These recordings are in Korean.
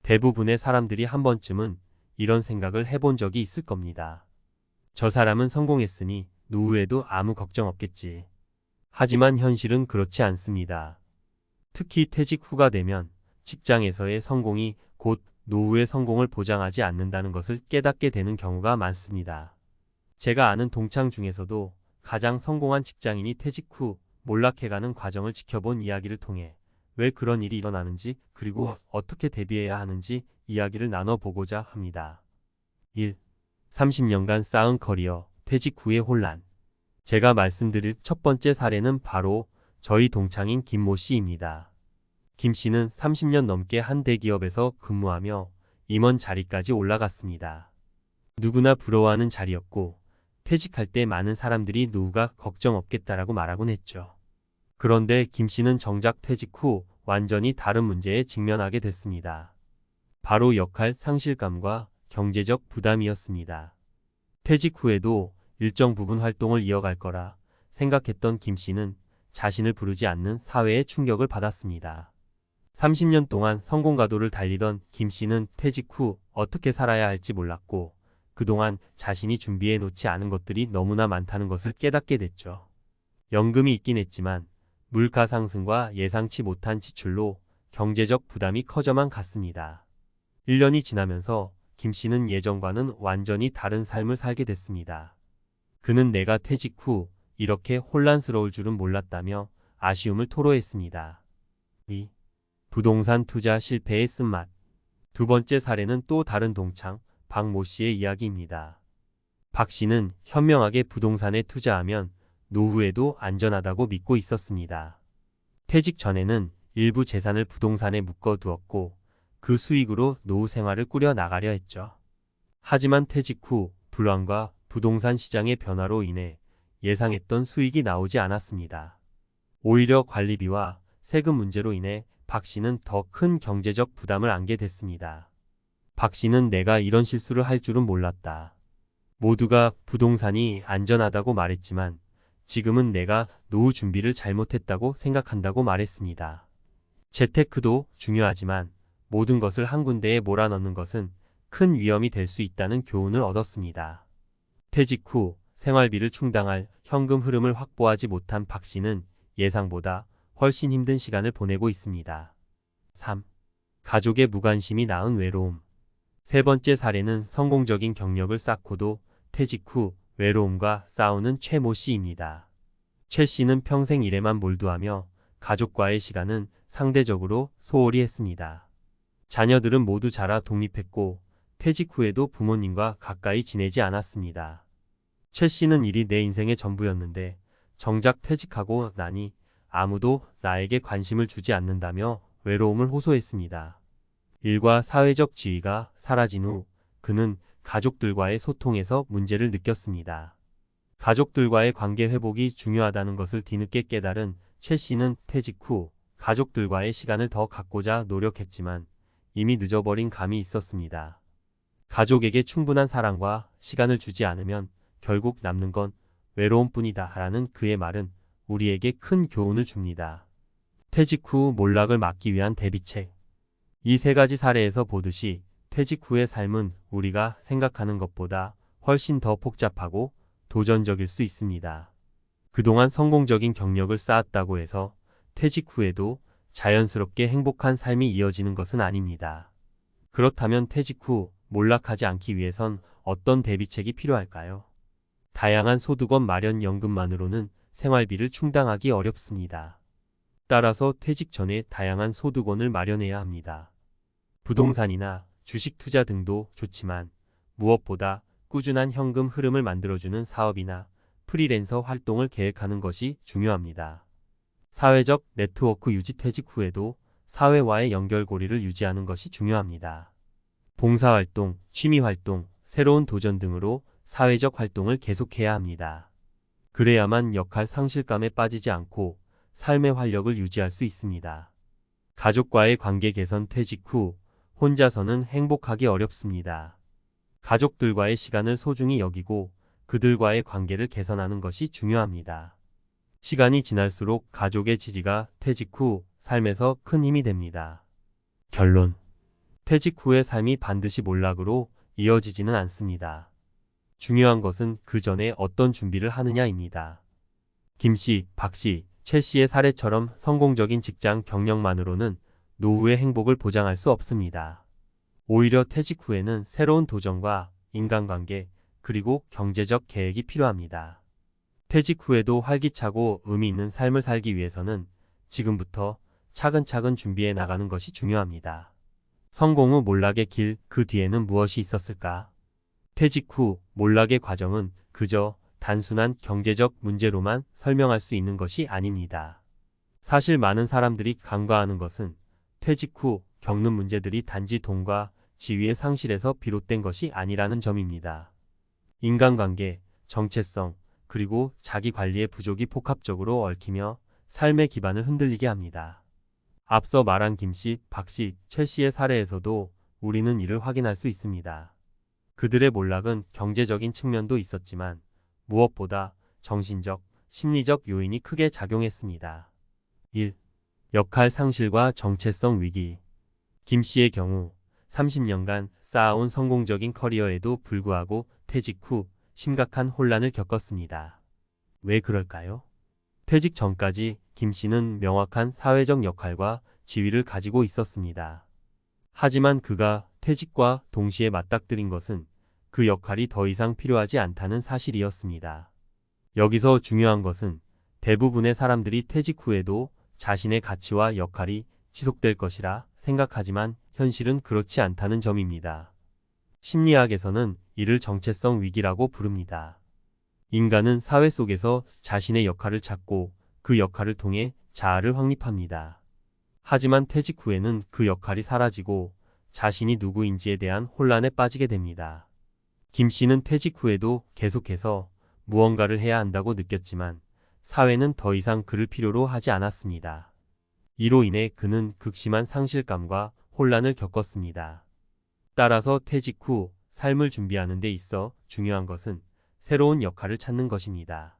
대부분의 사람들이 한 번쯤은 이런 생각을 해본 적이 있을 겁니다. 저 사람은 성공했으니 노후에도 아무 걱정 없겠지. 하지만 현실은 그렇지 않습니다. 특히 퇴직 후가 되면 직장에서의 성공이 곧 노후의 성공을 보장하지 않는다는 것을 깨닫게 되는 경우가 많습니다. 제가 아는 동창 중에서도 가장 성공한 직장인이 퇴직 후 몰락해가는 과정을 지켜본 이야기를 통해 왜 그런 일이 일어나는지 그리고 어떻게 대비해야 하는지 이야기를 나눠보고자 합니다. 1. 30년간 쌓은 커리어, 퇴직 후의 혼란. 제가 말씀드릴 첫 번째 사례는 바로 저희 동창인 김모 씨입니다. 김 씨는 30년 넘게 한 대기업에서 근무하며 임원 자리까지 올라갔습니다. 누구나 부러워하는 자리였고 퇴직할 때 많은 사람들이 노후가 걱정 없겠다라고 말하곤 했죠. 그런데 김 씨는 정작 퇴직 후 완전히 다른 문제에 직면하게 됐습니다. 바로 역할 상실감과 경제적 부담이었습니다. 퇴직 후에도 일정 부분 활동을 이어갈 거라 생각했던 김 씨는 자신을 부르지 않는 사회의 충격을 받았습니다. 30년 동안 성공가도를 달리던 김 씨는 퇴직 후 어떻게 살아야 할지 몰랐고 그동안 자신이 준비해 놓지 않은 것들이 너무나 많다는 것을 깨닫게 됐죠. 연금이 있긴 했지만 물가 상승과 예상치 못한 지출로 경제적 부담이 커져만 갔습니다. 1년이 지나면서 김 씨는 예전과는 완전히 다른 삶을 살게 됐습니다. 그는 내가 퇴직 후 이렇게 혼란스러울 줄은 몰랐다며 아쉬움을 토로했습니다. 2. 부동산 투자 실패의 쓴맛. 두 번째 사례는 또 다른 동창 박모 씨의 이야기입니다. 박 씨는 현명하게 부동산에 투자하면 노후에도 안전하다고 믿고 있었습니다. 퇴직 전에는 일부 재산을 부동산에 묶어두었고 그 수익으로 노후 생활을 꾸려 나가려 했죠. 하지만 퇴직 후 불황과 부동산 시장의 변화로 인해 예상했던 수익이 나오지 않았습니다. 오히려 관리비와 세금 문제로 인해 박 씨는 더 큰 경제적 부담을 안게 됐습니다. 박 씨는 내가 이런 실수를 할 줄은 몰랐다. 모두가 부동산이 안전하다고 말했지만 지금은 내가 노후 준비를 잘못했다고 생각한다고 말했습니다. 재테크도 중요하지만 모든 것을 한 군데에 몰아넣는 것은 큰 위험이 될 수 있다는 교훈을 얻었습니다. 퇴직 후 생활비를 충당할 현금 흐름을 확보하지 못한 박 씨는 예상보다 훨씬 힘든 시간을 보내고 있습니다. 3. 가족의 무관심이 낳은 외로움. 세 번째 사례는 성공적인 경력을 쌓고도 퇴직 후 외로움과 싸우는 최모 씨입니다. 최 씨는 평생 일에만 몰두하며 가족과의 시간은 상대적으로 소홀히 했습니다. 자녀들은 모두 자라 독립했고 퇴직 후에도 부모님과 가까이 지내지 않았습니다. 최 씨는 일이 내 인생의 전부였는데 정작 퇴직하고 나니 아무도 나에게 관심을 주지 않는다며 외로움을 호소했습니다. 일과 사회적 지위가 사라진 후 그는 가족들과의 소통에서 문제를 느꼈습니다. 가족들과의 관계 회복이 중요하다는 것을 뒤늦게 깨달은 최 씨는 퇴직 후 가족들과의 시간을 더 갖고자 노력했지만 이미 늦어버린 감이 있었습니다. 가족에게 충분한 사랑과 시간을 주지 않으면 결국 남는 건 외로움뿐이다 라는 그의 말은 우리에게 큰 교훈을 줍니다. 퇴직 후 몰락을 막기 위한 대비책. 이 세 가지 사례에서 보듯이 퇴직 후의 삶은 우리가 생각하는 것보다 훨씬 더 복잡하고 도전적일 수 있습니다. 그동안 성공적인 경력을 쌓았다고 해서 퇴직 후에도 자연스럽게 행복한 삶이 이어지는 것은 아닙니다. 그렇다면 퇴직 후 몰락하지 않기 위해선 어떤 대비책이 필요할까요? 다양한 소득원 마련 연금만으로는 생활비를 충당하기 어렵습니다. 따라서 퇴직 전에 다양한 소득원을 마련해야 합니다. 부동산이나 주식 투자 등도 좋지만 무엇보다 꾸준한 현금 흐름을 만들어주는 사업이나 프리랜서 활동을 계획하는 것이 중요합니다. 사회적 네트워크 유지. 퇴직 후에도 사회와의 연결고리를 유지하는 것이 중요합니다. 봉사활동, 취미활동, 새로운 도전 등으로 사회적 활동을 계속해야 합니다. 그래야만 역할 상실감에 빠지지 않고 삶의 활력을 유지할 수 있습니다. 가족과의 관계 개선. 퇴직 후 혼자서는 행복하기 어렵습니다. 가족들과의 시간을 소중히 여기고 그들과의 관계를 개선하는 것이 중요합니다. 시간이 지날수록 가족의 지지가 퇴직 후 삶에서 큰 힘이 됩니다. 결론. 퇴직 후의 삶이 반드시 몰락으로 이어지지는 않습니다. 중요한 것은 그 전에 어떤 준비를 하느냐입니다. 김 씨, 박 씨, 최 씨의 사례처럼 성공적인 직장 경력만으로는 노후의 행복을 보장할 수 없습니다. 오히려 퇴직 후에는 새로운 도전과 인간관계, 그리고 경제적 계획이 필요합니다. 퇴직 후에도 활기차고 의미 있는 삶을 살기 위해서는 지금부터 차근차근 준비해 나가는 것이 중요합니다. 성공 후 몰락의 길, 그 뒤에는 무엇이 있었을까? 퇴직 후 몰락의 과정은 그저 단순한 경제적 문제로만 설명할 수 있는 것이 아닙니다. 사실 많은 사람들이 간과하는 것은 퇴직 후 겪는 문제들이 단지 돈과 지위의 상실에서 비롯된 것이 아니라는 점입니다. 인간관계, 정체성, 그리고 자기 관리의 부족이 복합적으로 얽히며 삶의 기반을 흔들리게 합니다. 앞서 말한 김 씨, 박 씨, 최 씨의 사례에서도 우리는 이를 확인할 수 있습니다. 그들의 몰락은 경제적인 측면도 있었지만 무엇보다 정신적, 심리적 요인이 크게 작용했습니다. 1. 역할 상실과 정체성 위기. 김 씨의 경우 30년간 쌓아온 성공적인 커리어에도 불구하고 퇴직 후 심각한 혼란을 겪었습니다. 왜 그럴까요? 퇴직 전까지 김 씨는 명확한 사회적 역할과 지위를 가지고 있었습니다. 하지만 그가 퇴직과 동시에 맞닥뜨린 것은 그 역할이 더 이상 필요하지 않다는 사실이었습니다. 여기서 중요한 것은 대부분의 사람들이 퇴직 후에도 자신의 가치와 역할이 지속될 것이라 생각하지만 현실은 그렇지 않다는 점입니다. 심리학에서는 이를 정체성 위기라고 부릅니다. 인간은 사회 속에서 자신의 역할을 찾고 그 역할을 통해 자아를 확립합니다. 하지만 퇴직 후에는 그 역할이 사라지고 자신이 누구인지에 대한 혼란에 빠지게 됩니다. 김 씨는 퇴직 후에도 계속해서 무언가를 해야 한다고 느꼈지만 사회는 더 이상 그를 필요로 하지 않았습니다. 이로 인해 그는 극심한 상실감과 혼란을 겪었습니다. 따라서 퇴직 후 삶을 준비하는 데 있어 중요한 것은 새로운 역할을 찾는 것입니다.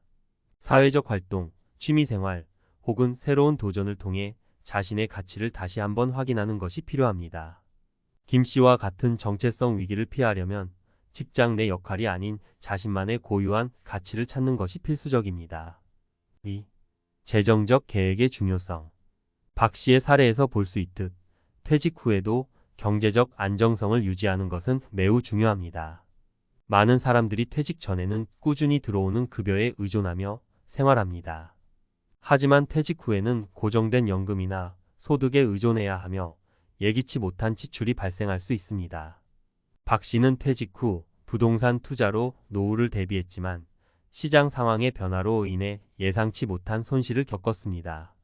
사회적 활동, 취미생활 혹은 새로운 도전을 통해 자신의 가치를 다시 한번 확인하는 것이 필요합니다. 김 씨와 같은 정체성 위기를 피하려면 직장 내 역할이 아닌 자신만의 고유한 가치를 찾는 것이 필수적입니다. 2. 재정적 계획의 중요성. 박 씨의 사례에서 볼 수 있듯 퇴직 후에도 경제적 안정성을 유지하는 것은 매우 중요합니다. 많은 사람들이 퇴직 전에는 꾸준히 들어오는 급여에 의존하며 생활합니다. 하지만 퇴직 후에는 고정된 연금이나 소득에 의존해야 하며 예기치 못한 지출이 발생할 수 있습니다. 박 씨는 퇴직 후 부동산 투자로 노후를 대비했지만 시장 상황의 변화로 인해 예상치 못한 손실을 겪었습니다.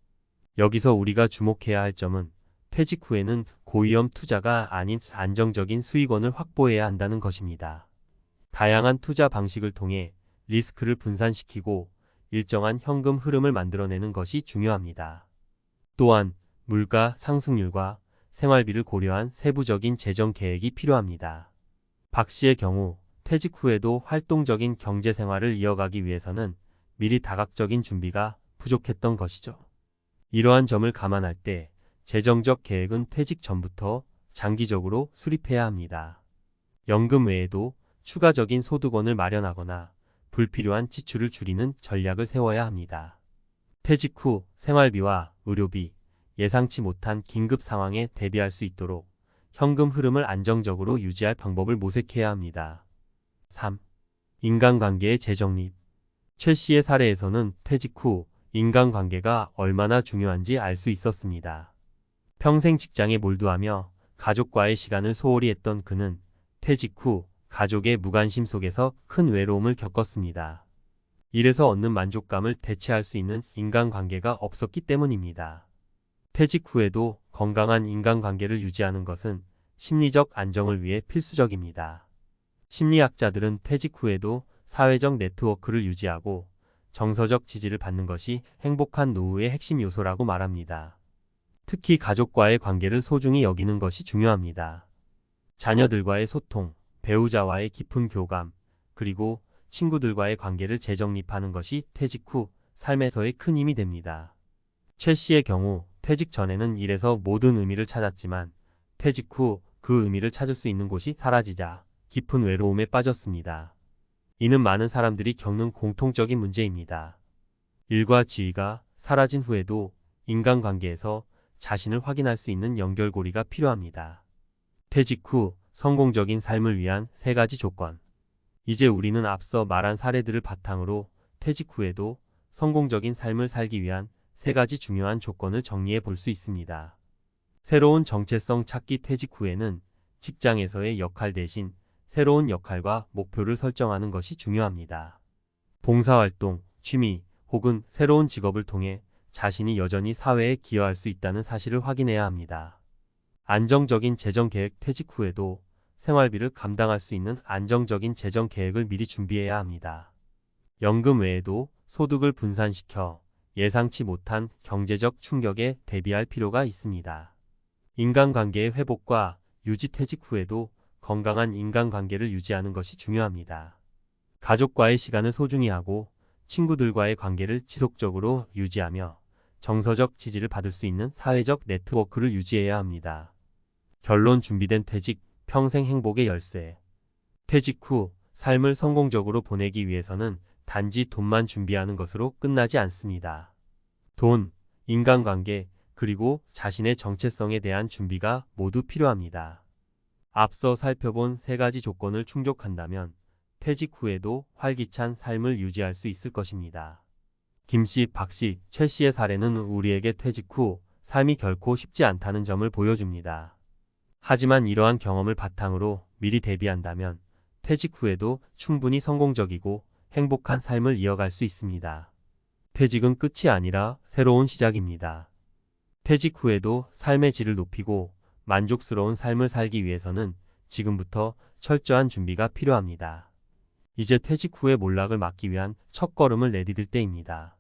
여기서 우리가 주목해야 할 점은 퇴직 후에는 고위험 투자가 아닌 안정적인 수익원을 확보해야 한다는 것입니다. 다양한 투자 방식을 통해 리스크를 분산시키고 일정한 현금 흐름을 만들어내는 것이 중요합니다. 또한 물가 상승률과 생활비를 고려한 세부적인 재정 계획이 필요합니다. 박 씨의 경우 퇴직 후에도 활동적인 경제 생활을 이어가기 위해서는 미리 다각적인 준비가 부족했던 것이죠. 이러한 점을 감안할 때 재정적 계획은 퇴직 전부터 장기적으로 수립해야 합니다. 연금 외에도 추가적인 소득원을 마련하거나 불필요한 지출을 줄이는 전략을 세워야 합니다. 퇴직 후 생활비와 의료비, 예상치 못한 긴급 상황에 대비할 수 있도록 현금 흐름을 안정적으로 유지할 방법을 모색해야 합니다. 3. 인간관계의 재정립. 최 씨의 사례에서는 퇴직 후 인간관계가 얼마나 중요한지 알 수 있었습니다. 평생 직장에 몰두하며 가족과의 시간을 소홀히 했던 그는 퇴직 후 가족의 무관심 속에서 큰 외로움을 겪었습니다. 일에서 얻는 만족감을 대체할 수 있는 인간관계가 없었기 때문입니다. 퇴직 후에도 건강한 인간관계를 유지하는 것은 심리적 안정을 위해 필수적입니다. 심리학자들은 퇴직 후에도 사회적 네트워크를 유지하고 정서적 지지를 받는 것이 행복한 노후의 핵심 요소라고 말합니다. 특히 가족과의 관계를 소중히 여기는 것이 중요합니다. 자녀들과의 소통, 배우자와의 깊은 교감, 그리고 친구들과의 관계를 재정립하는 것이 퇴직 후 삶에서의 큰 힘이 됩니다. 최 씨의 경우 퇴직 전에는 일에서 모든 의미를 찾았지만 퇴직 후 그 의미를 찾을 수 있는 곳이 사라지자 깊은 외로움에 빠졌습니다. 이는 많은 사람들이 겪는 공통적인 문제입니다. 일과 지위가 사라진 후에도 인간관계에서 자신을 확인할 수 있는 연결고리가 필요합니다. 퇴직 후 성공적인 삶을 위한 3가지 조건. 이제 우리는 앞서 말한 사례들을 바탕으로 퇴직 후에도 성공적인 삶을 살기 위한 3가지 중요한 조건을 정리해 볼 수 있습니다. 새로운 정체성 찾기. 퇴직 후에는 직장에서의 역할 대신 새로운 역할과 목표를 설정하는 것이 중요합니다. 봉사활동, 취미 혹은 새로운 직업을 통해 자신이 여전히 사회에 기여할 수 있다는 사실을 확인해야 합니다. 안정적인 재정 계획. 퇴직 후에도 생활비를 감당할 수 있는 안정적인 재정 계획을 미리 준비해야 합니다. 연금 외에도 소득을 분산시켜 예상치 못한 경제적 충격에 대비할 필요가 있습니다. 인간관계의 회복과 유지. 퇴직 후에도 건강한 인간관계를 유지하는 것이 중요합니다. 가족과의 시간을 소중히 하고 친구들과의 관계를 지속적으로 유지하며 정서적 지지를 받을 수 있는 사회적 네트워크를 유지해야 합니다. 결론. 준비된 퇴직, 평생 행복의 열쇠. 퇴직 후 삶을 성공적으로 보내기 위해서는 단지 돈만 준비하는 것으로 끝나지 않습니다. 돈, 인간관계, 그리고 자신의 정체성에 대한 준비가 모두 필요합니다. 앞서 살펴본 3가지 조건을 충족한다면 퇴직 후에도 활기찬 삶을 유지할 수 있을 것입니다. 김씨, 박씨, 최씨의 사례는 우리에게 퇴직 후 삶이 결코 쉽지 않다는 점을 보여줍니다. 하지만 이러한 경험을 바탕으로 미리 대비한다면 퇴직 후에도 충분히 성공적이고 행복한 삶을 이어갈 수 있습니다. 퇴직은 끝이 아니라 새로운 시작입니다. 퇴직 후에도 삶의 질을 높이고 만족스러운 삶을 살기 위해서는 지금부터 철저한 준비가 필요합니다. 이제 퇴직 후의 몰락을 막기 위한 첫걸음을 내디딜 때입니다.